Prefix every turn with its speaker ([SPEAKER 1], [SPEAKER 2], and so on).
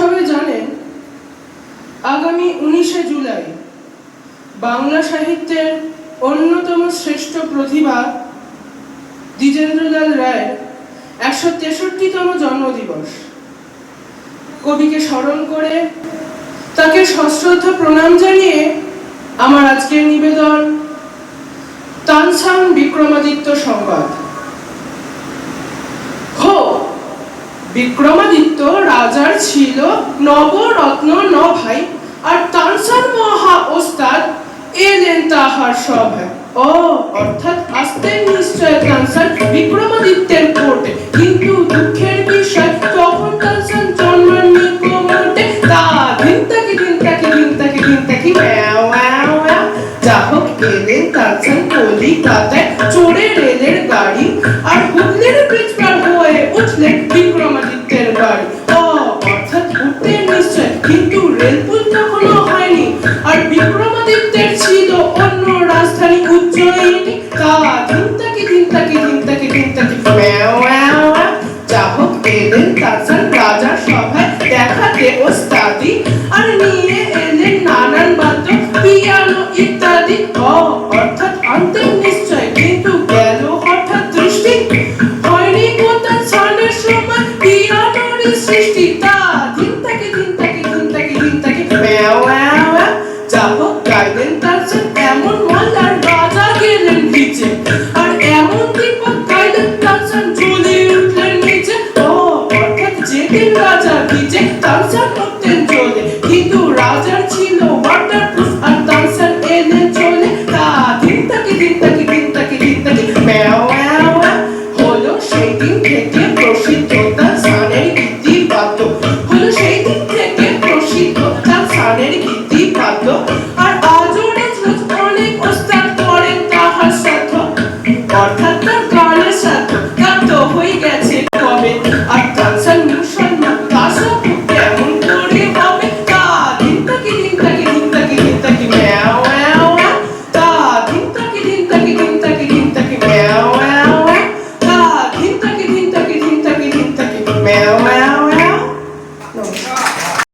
[SPEAKER 1] সবাই জানেন আগামী 19শে জুলাই বাংলা সাহিত্যের অন্যতম শ্রেষ্ঠ প্রতিভা দ্বিজেন্দ্রলাল রায়ের 163তম জন্মদিবস। কবিকে স্মরণ করে তাকে সশ্রদ্ধ প্রণাম জানিয়ে আমার আজকের নিবেদন তানসান বিক্রমাদিত্য সংবাদ। বিক্রমাদিত্য রাজার ছিল নবরত্ন 9 ভাই, আর তানসান মহা ওস্তাদ এলেন তাহার সভায়। অর্থাৎ আসতেন নিশ্চয় তানসান বিক্রমাদিত্যের কোর্টে, কিন্তু দুঃখের বিষয় তখন তানসান জন্মাননি কোমোটে। তা দিন তাকি ম্যাও ম্যাও ম্যাও। যা হোক এলেন তানসান কলিকাতায় চড়ে রেলের গাড়ি, আর হুগলির ব্রিজ পার হয়ে উঠলেন বিক্রমাদিত্যের বাড়ি। অর্থাৎ উঠতেন নিশ্চয়, কিন্তু রেলপুল তখনও হয়নি, আর বিক্রমাদিত্যের ছিল অন্য রাজধানী উজ্জয়িনী। তা দিন তাকি ম্যাও ম্যাও ম্যাও। যা হোক এলেন তানসান রাজার সভায় দেখাতে ওস্তাদি, আর নিয়ে এলেন নানান বাদ্য পিয়ানো ইত্যাদি। অর্থাৎ আনতেন নিশ্চয়, কিন্তু গেল হঠাৎ দৃষ্টি, হয়নি গো তানসানের সময় পিয়ানোরই সৃষ্টি। তা দিন তাকি ম্যাও ম্যাও ম্যাও। যা হোক গাইলেন তানসান এমন